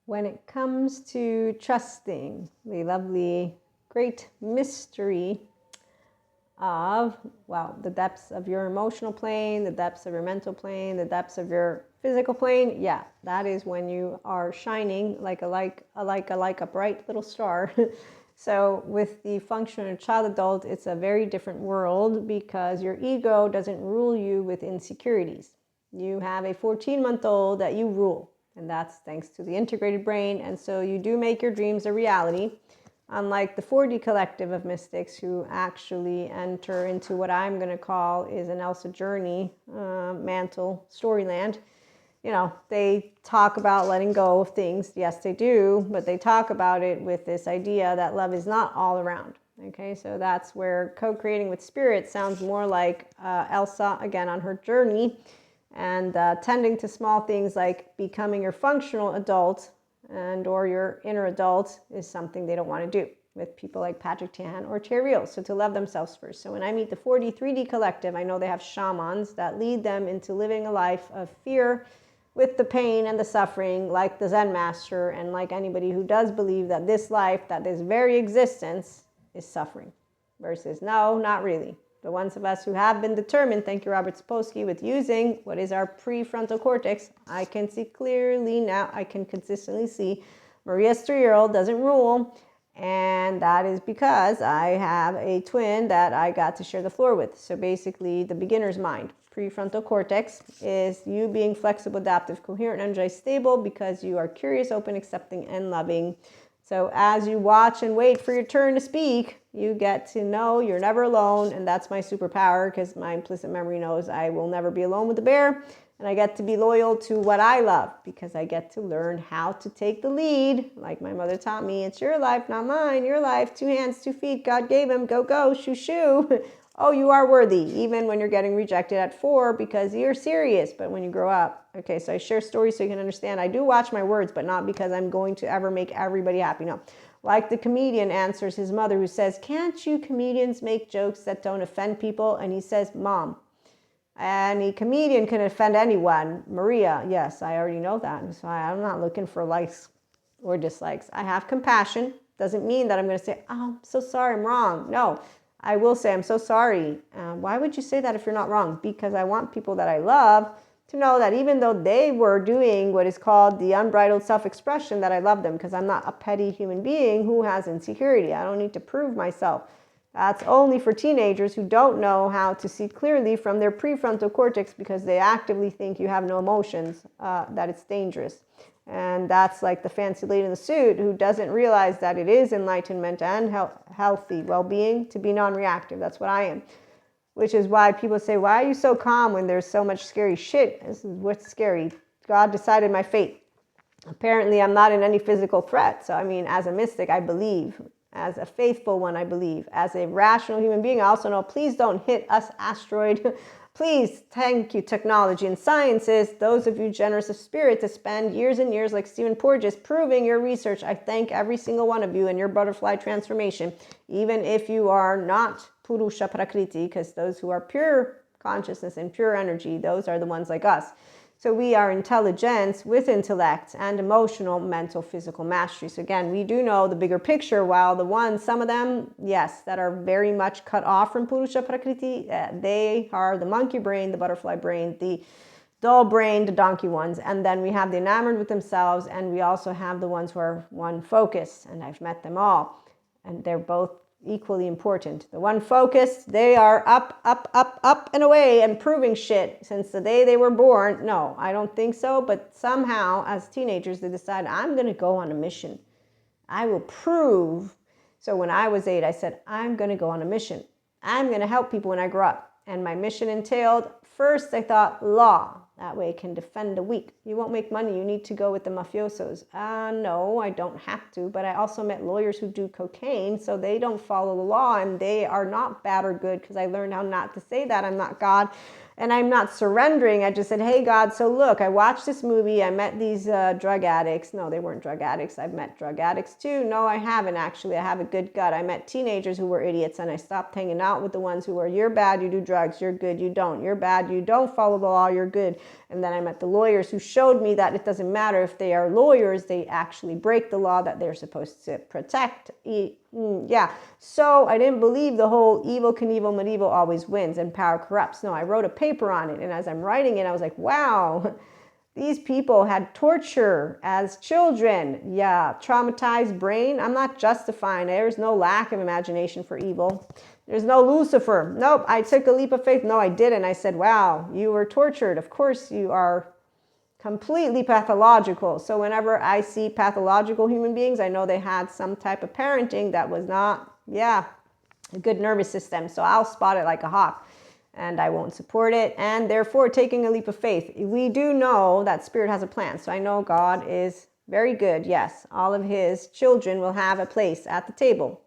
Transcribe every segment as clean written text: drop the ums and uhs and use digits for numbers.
When it comes to trusting the lovely, great mystery of, well, the depths of your emotional plane, the depths of your mental plane, the depths of your physical plane, yeah, that is when you are shining like a bright little star. So with the functional child adult, it's a very different world because your ego doesn't rule you with insecurities. You have a 14-month-old that you rule, and that's thanks to the integrated brain. And so you do make your dreams a reality. Unlike the 4D collective of mystics who actually enter into what I'm going to call is an Elsa journey mantle storyland. You know, they talk about letting go of things. Yes, they do, but they talk about it with this idea that love is not all around. Okay, so that's where co-creating with spirit sounds more like Elsa, again, on her journey, and tending to small things like becoming your functional adult and or your inner adult is something they don't want to do with people like Patrick Tan or Terriel. So to love themselves first. So when I meet the 4D, 3D collective, I know they have shamans that lead them into living a life of fear with the pain and the suffering, like the Zen master and like anybody who does believe that this life, that this very existence is suffering. Versus, no, not really. The ones of us who have been determined, thank you, Robert Sapolsky, with using what is our prefrontal cortex, I can see clearly now, I can consistently see Maria's 3-year-old doesn't rule. And that is because I have a twin that I got to share the floor with. So basically, the beginner's mind, prefrontal cortex, is you being flexible, adaptive, coherent, energized, stable because you are curious, open, accepting, and loving. So as you watch and wait for your turn to speak, you get to know you're never alone. And that's my superpower because my implicit memory knows I will never be alone with the bear. And I get to be loyal to what I love because I get to learn how to take the lead. Like my mother taught me, it's your life, not mine. Your life, 2 hands, 2 feet. God gave him. Go, go, shoo, shoo. Oh, you are worthy, even when you're getting rejected at 4 because you're serious. But when you grow up, okay, so I share stories so you can understand. I do watch my words, but not because I'm going to ever make everybody happy. No. Like the comedian answers his mother who says, can't you comedians make jokes that don't offend people? And he says, Mom, any comedian can offend anyone. Maria, yes, I already know that. So I'm not looking for likes or dislikes. I have compassion. Doesn't mean that I'm going to say, oh, I'm so sorry, I'm wrong. No, I will say, I'm so sorry. Why would you say that if you're not wrong? Because I want people that I love to know that even though they were doing what is called the unbridled self-expression, that I love them because I'm not a petty human being who has insecurity. I don't need to prove myself. That's only for teenagers who don't know how to see clearly from their prefrontal cortex because they actively think you have no emotions, that it's dangerous. And that's like the fancy lady in the suit who doesn't realize that it is enlightenment and healthy well-being to be non-reactive. That's what I am. Which is why people say, why are you so calm when there's so much scary shit? This is what's scary. God decided my fate. Apparently, I'm not in any physical threat. So, I mean, as a mystic, I believe. As a faithful one, I believe. As a rational human being, I also know, please don't hit us, asteroid. Please, thank you, technology and sciences. Those of you generous of spirit to spend years and years like Stephen Porges proving your research. I thank every single one of you and your butterfly transformation. Even if you are not Purusha Prakriti, because those who are pure consciousness and pure energy, those are the ones like us. So we are intelligence with intellect and emotional, mental, physical mastery. So again, we do know the bigger picture, while the ones, some of them, yes, that are very much cut off from Purusha Prakriti, they are the monkey brain, the butterfly brain, the dull brain, the donkey ones. And then we have the enamored with themselves, and we also have the ones who are one focus, and I've met them all. And they're both equally important. The one focused, they are up, up, up, up and away and proving shit since the day they were born. No, I don't think so. But somehow as teenagers, they decide, I'm going to go on a mission. I will prove. So when I was 8, I said, I'm going to go on a mission. I'm going to help people when I grow up. And my mission entailed, first I thought law. That way I can defend the weak. You won't make money. You need to go with the mafiosos. No, I don't have to. But I also met lawyers who do cocaine, so they don't follow the law, and they are not bad or good because I learned how not to say that. I'm not God. And I'm not surrendering. I just said, hey, God, so look, I watched this movie. I met these drug addicts. No, they weren't drug addicts. I've met drug addicts too. No, I haven't actually. I have a good gut. I met teenagers who were idiots, and I stopped hanging out with the ones who were, you're bad, you do drugs, you're good, you don't. You're bad, you don't follow the law, you're good. And then I met the lawyers who showed me that it doesn't matter if they are lawyers, they actually break the law that they're supposed to protect. Yeah, so I didn't believe the whole evil Knievel medieval always wins and power corrupts. No, I wrote a paper on it, and as I'm writing it, I was like, wow, these people had torture as children. Yeah, traumatized brain. I'm not justifying. There's no lack of imagination for evil. There's no Lucifer. Nope, I took a leap of faith. No, I didn't. I said, wow, you were tortured. Of course you are completely pathological. So whenever I see pathological human beings, I know they had some type of parenting that was not, a good nervous system. So I'll spot it like a hawk, and I won't support it. And therefore, taking a leap of faith. We do know that Spirit has a plan. So I know God is very good. Yes, all of his children will have a place at the table.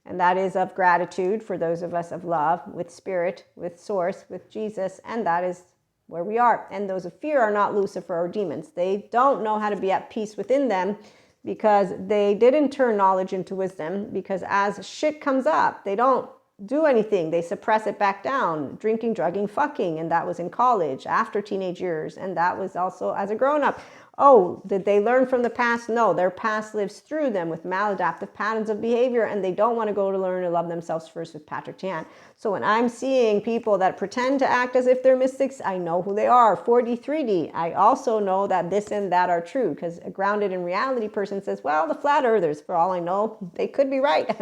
And that is of gratitude for those of us of love, with Spirit, with Source, with Jesus. And that is where we are. And those of fear are not Lucifer or demons. They don't know how to be at peace within them because they didn't turn knowledge into wisdom. Because as shit comes up, they don't do anything. They suppress it back down. Drinking, drugging, fucking. And that was in college, after teenage years. And that was also as a grown-up. Oh, did they learn from the past? No, their past lives through them with maladaptive patterns of behavior, and they don't want to go to learn to love themselves first with Patrick Chan. So when I'm seeing people that pretend to act as if they're mystics, I know who they are. 4D, 3D. I also know that this and that are true, because a grounded in reality person says, well, the flat earthers, for all I know, they could be right.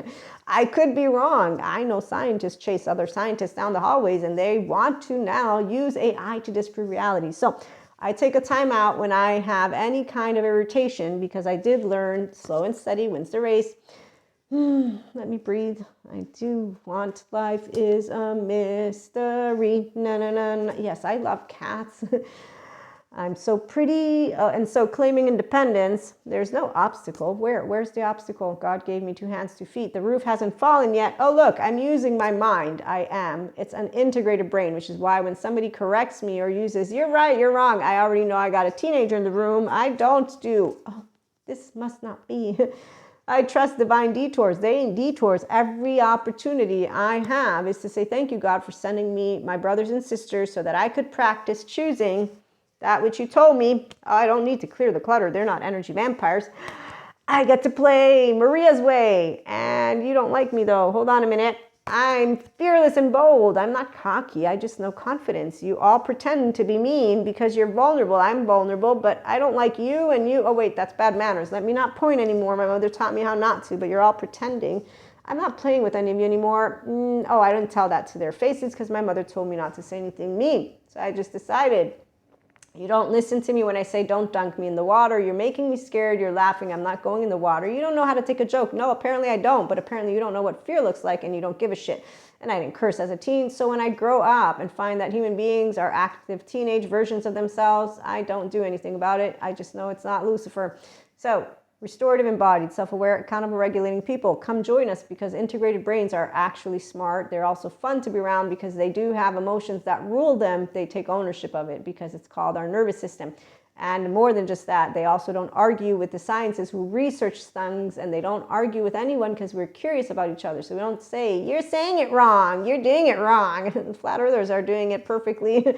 I could be wrong. I know scientists chase other scientists down the hallways, and they want to now use AI to disprove reality. So I take a time out when I have any kind of irritation, because I did learn slow and steady wins the race. Let me breathe. I do want, life is a mystery. No, no, no, no. Yes, I love cats. I'm so pretty. And so claiming independence, there's no obstacle. Where's the obstacle? God gave me 2 hands, 2 feet. The roof hasn't fallen yet. Oh, look, I'm using my mind. I am. It's an integrated brain, which is why when somebody corrects me or uses, you're right, you're wrong, I already know I got a teenager in the room. I don't do, oh, this must not be. I trust divine detours. They ain't detours. Every opportunity I have is to say, thank you, God, for sending me my brothers and sisters so that I could practice choosing that which you told me. I don't need to clear the clutter. They're not energy vampires. I get to play Maria's way. And you don't like me, though. Hold on a minute. I'm fearless and bold. I'm not cocky. I just know confidence. You all pretend to be mean because you're vulnerable. I'm vulnerable, but I don't like you and you. Oh, wait, that's bad manners. Let me not point anymore. My mother taught me how not to, but you're all pretending. I'm not playing with any of you anymore. Oh, I didn't tell that to their faces because my mother told me not to say anything mean. So I just decided, you don't listen to me when I say don't dunk me in the water. You're making me scared. You're laughing. I'm not going in the water. You don't know how to take a joke. No, apparently I don't. But apparently you don't know what fear looks like and you don't give a shit. And I didn't curse as a teen. So when I grow up and find that human beings are active teenage versions of themselves, I don't do anything about it. I just know it's not Lucifer. So restorative, embodied, self-aware, accountable, regulating people, come join us, because integrated brains are actually smart. They're also fun to be around because they do have emotions that rule them. They take ownership of it because it's called our nervous system. And more than just that, they also don't argue with the scientists who research things, and they don't argue with anyone because we're curious about each other. So we don't say, you're saying it wrong, you're doing it wrong. The flat earthers are doing it perfectly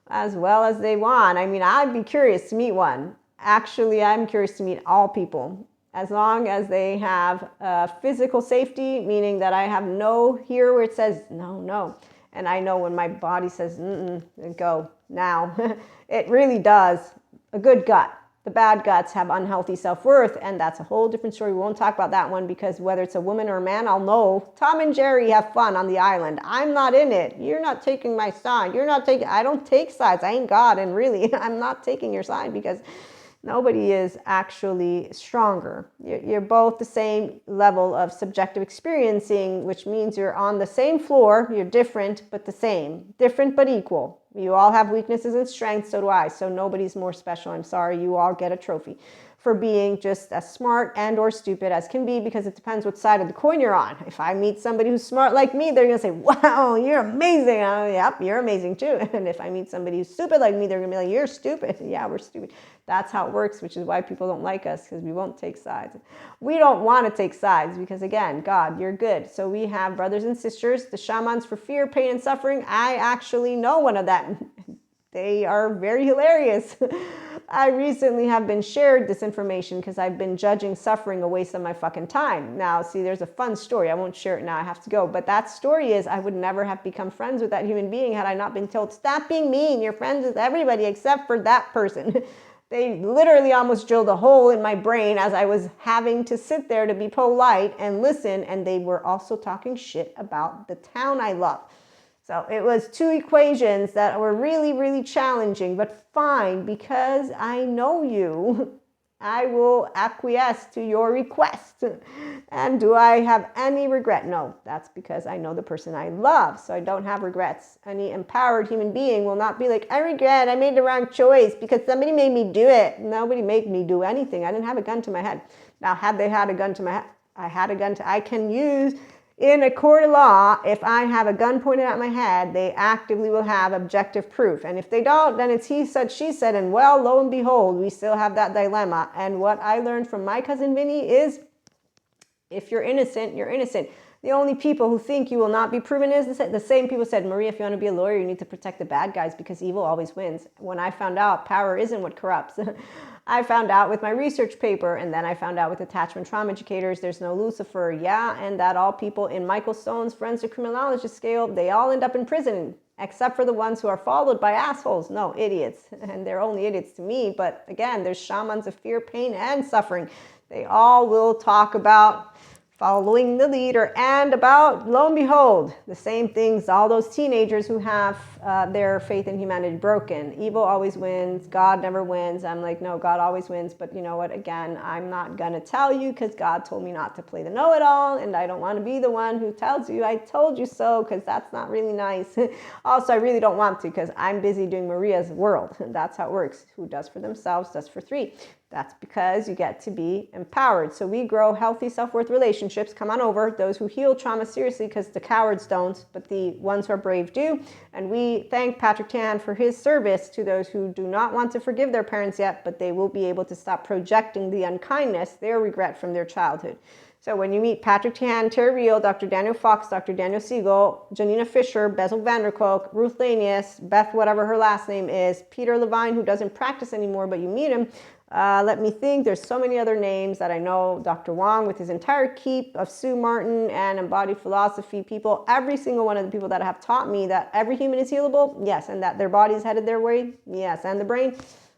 as well as they want. I mean, I'd be curious to meet one. Actually, I'm curious to meet all people, as long as they have physical safety, meaning that I have no here where it says no, no. And I know when my body says, go now. It really does. A good gut. The bad guts have unhealthy self-worth, and that's a whole different story. We won't talk about that one, because whether it's a woman or a man, I'll know. Tom and Jerry have fun on the island. I'm not in it. You're not taking my side. I don't take sides. I ain't God, and really, I'm not taking your side, because nobody is actually stronger. You're both the same level of subjective experiencing, which means you're on the same floor. You're different, but the same. Different, but equal. You all have weaknesses and strengths, so do I. So nobody's more special. I'm sorry, you all get a trophy. for being just as smart and or stupid as can be, because it depends what side of the coin you're on. If I meet somebody who's smart like me, they're going to say, wow, you're amazing. Yep, you're amazing too. And if I meet somebody who's stupid like me, they're going to be like, you're stupid. Yeah, we're stupid. That's how it works, which is why people don't like us, because we won't take sides. We don't want to take sides because, again, God, you're good. So we have brothers and sisters, the shamans for fear, pain, and suffering. I actually know one of them. They are very hilarious. I recently have been shared this information because I've been judging suffering a waste of my fucking time. Now, see, there's a fun story. I won't share it now. I have to go. But that story is I would never have become friends with that human being had I not been told, stop being mean. You're friends with everybody except for that person. They literally almost drilled a hole in my brain as I was having to sit there to be polite and listen. And they were also talking shit about the town I love. So it was two equations that were really, really challenging, but fine, because I know you, I will acquiesce to your request. And do I have any regret? No, that's because I know the person I love, so I don't have regrets. Any empowered human being will not be like, I regret, I made the wrong choice because somebody made me do it. Nobody made me do anything. I didn't have a gun to my head. Now, had they had a gun to my head, I can use... In a court of law, if I have a gun pointed at my head, they actively will have objective proof. And if they don't, then it's he said, she said, and well, lo and behold, we still have that dilemma. And what I learned from my cousin Vinny is, if you're innocent, you're innocent. The only people who think you will not be proven is the same people said, Maria, if you want to be a lawyer, you need to protect the bad guys because evil always wins. When I found out power isn't what corrupts, I found out with my research paper, and then I found out with attachment trauma educators, there's no Lucifer. Yeah, and that all people in Michael Stone's forensic criminologist scale, they all end up in prison, except for the ones who are followed by assholes. No, idiots. And they're only idiots to me. But again, there's shamans of fear, pain, and suffering. They all will talk about following the leader and about, lo and behold, the same things, all those teenagers who have their faith in humanity broken. Evil always wins. God never wins. I'm like, no, God always wins. But you know what? Again, I'm not going to tell you because God told me not to play the know-it-all, and I don't want to be the one who tells you I told you so, because that's not really nice. Also, I really don't want to because I'm busy doing Maria's world. And that's how it works. Who does for themselves does for three. That's because you get to be empowered. So we grow healthy self-worth relationships. Come on over. Those who heal trauma seriously, because the cowards don't, but the ones who are brave do. And we thank Patrick Tan for his service to those who do not want to forgive their parents yet, but they will be able to stop projecting the unkindness, their regret from their childhood. So when you meet Patrick Tan, Terry Real, Dr. Daniel Fox, Dr. Daniel Siegel, Janina Fisher, Bezel Vanderkolk, Ruth Lanius, Beth, whatever her last name is, Peter Levine, who doesn't practice anymore, but you meet him. Let me think. There's so many other names that I know. Dr. Wong with his entire keep of Sue Martin and embodied philosophy people. Every single one of the people that have taught me that every human is healable, yes, and that their body is headed their way, yes, and the brain.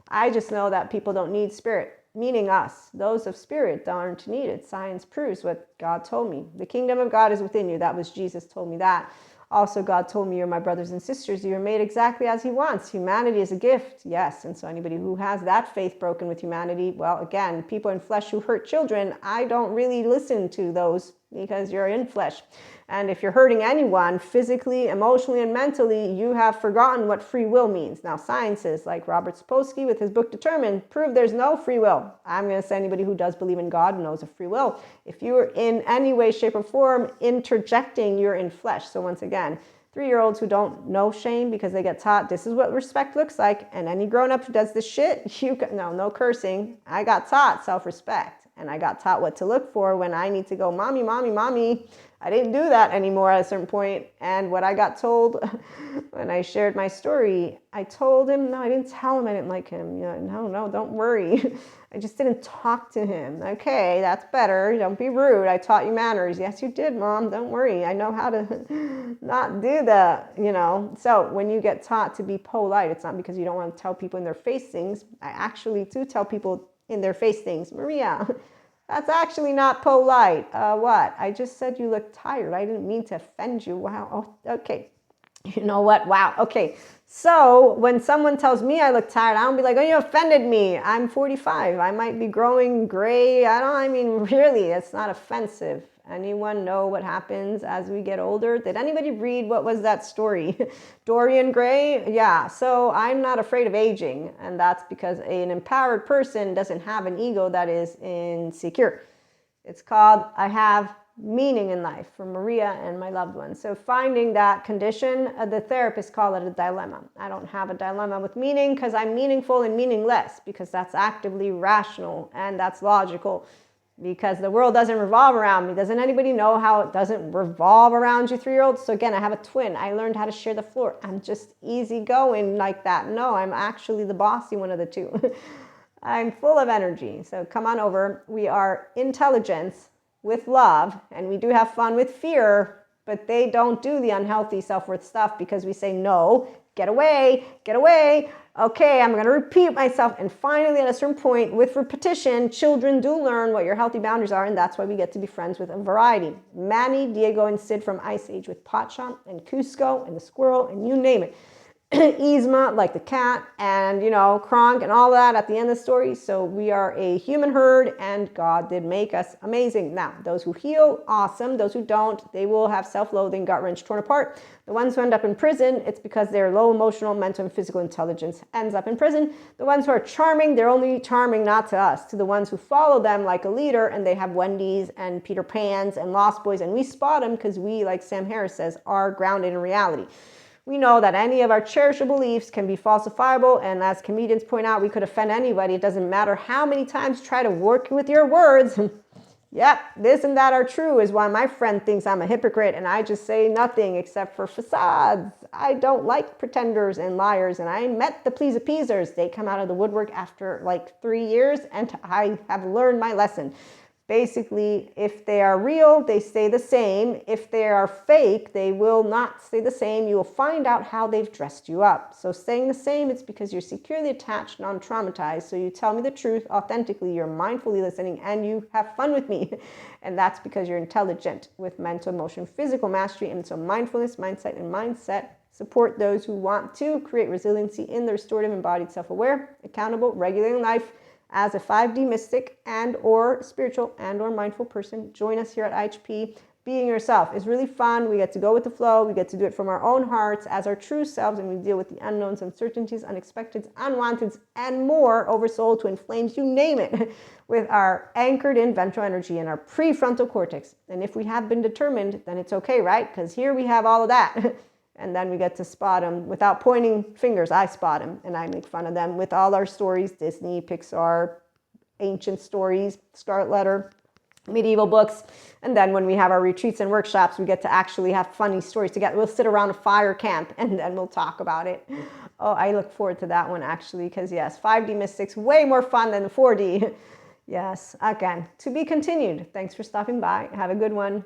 I just know that people don't need spirit, meaning us. Those of spirit aren't needed. Science proves what God told me. The kingdom of God is within you. That was Jesus told me that. Also, God told me, you're my brothers and sisters. You're made exactly as he wants. Humanity is a gift. Yes. And so anybody who has that faith broken with humanity, well, again, people in flesh who hurt children, I don't really listen to those because you're in flesh. And if you're hurting anyone physically, emotionally, and mentally, you have forgotten what free will means. Now, scientists like Robert Sapolsky with his book Determined prove there's no free will. I'm going to say anybody who does believe in God knows of free will. If you're in any way, shape, or form interjecting, you're in flesh. So once again, 3-year-olds who don't know shame because they get taught this is what respect looks like, and any grown-up who does this shit, no cursing. I got taught self-respect. And I got taught what to look for when I need to go, mommy, mommy, mommy. I didn't do that anymore at a certain point. And what I got told when I shared my story, I told him, no, I didn't tell him I didn't like him. No, don't worry. I just didn't talk to him. Okay, that's better. Don't be rude. I taught you manners. Yes, you did, Mom. Don't worry. I know how to not do that, So when you get taught to be polite, it's not because you don't want to tell people in their face things. I actually do tell people in their face things. Maria, that's actually not polite. What? I just said you look tired. I didn't mean to offend you. Wow. Oh, okay. You know what? Wow. Okay. So when someone tells me I look tired, I don't be like, oh, you offended me. I'm 45. I might be growing gray. I mean, really, it's not offensive. Anyone know what happens as we get older? Did anybody read, what was that story? Dorian Gray? Yeah, so I'm not afraid of aging. And that's because an empowered person doesn't have an ego that is insecure. It's called I Have Meaning in Life, from Maria and my loved ones. So finding that condition, the therapist called it a dilemma. I don't have a dilemma with meaning because I'm meaningful and meaningless, because that's actively rational and that's logical, because the world doesn't revolve around me. Doesn't anybody know how it doesn't revolve around you, 3-year-olds? So again, I have a twin. I learned how to share the floor. I'm just easygoing like that. No, I'm actually the bossy one of the two. I'm full of energy. So come on over. We are intelligence with love, and we do have fun with fear, but they don't do the unhealthy self-worth stuff because we say, no, get away, get away. Okay, I'm going to repeat myself. And finally, at a certain point, with repetition, children do learn what your healthy boundaries are, and that's why we get to be friends with a variety. Manny, Diego, and Sid from Ice Age with Pacha and Cusco and the squirrel, and you name it. Yzma, like the cat, and Kronk and all that at the end of the story. So we are a human herd, and God did make us amazing. Now, those who heal, awesome. Those who don't, they will have self-loathing, gut-wrenched, torn apart. The ones who end up in prison, it's because their low emotional, mental, and physical intelligence ends up in prison. The ones who are charming, they're only charming not to us, to the ones who follow them like a leader, and they have Wendy's and Peter Pans and Lost Boys, and we spot them because we, like Sam Harris says, are grounded in reality. We know that any of our cherishable beliefs can be falsifiable, and as comedians point out, we could offend anybody. It doesn't matter how many times you try to work with your words. Yep, this and that are true is why my friend thinks I'm a hypocrite, and I just say nothing except for facades. I don't like pretenders and liars, and I met the please-appeasers. They come out of the woodwork after like 3 years, and I have learned my lesson. Basically, if they are real, they stay the same. If they are fake, they will not stay the same. You will find out how they've dressed you up. So staying the same, it's because you're securely attached, non-traumatized. So you tell me the truth authentically, you're mindfully listening, and you have fun with me. And that's because you're intelligent with mental, emotion, physical mastery. And so mindfulness, mindset, and mindset support those who want to create resiliency in the restorative, embodied, self-aware, accountable, regulating life, as a 5D mystic and or spiritual and or mindful person. Join us here at IHP. Being yourself is really fun. We get to go with the flow. We get to do it from our own hearts as our true selves, and we deal with the unknowns, uncertainties, unexpecteds, unwanteds, and more, oversoul, twin flames, you name it, with our anchored in ventral energy and our prefrontal cortex. And if we have been determined, then it's okay, right? Because here we have all of that. And then we get to spot them without pointing fingers. I spot them and I make fun of them with all our stories, Disney, Pixar, ancient stories, Scarlet Letter, medieval books. And then when we have our retreats and workshops, we get to actually have funny stories together. We'll sit around a fire camp and then we'll talk about it. Oh, I look forward to that one actually, because yes, 5D Mystics, way more fun than the 4D. Yes, again, to be continued. Thanks for stopping by. Have a good one.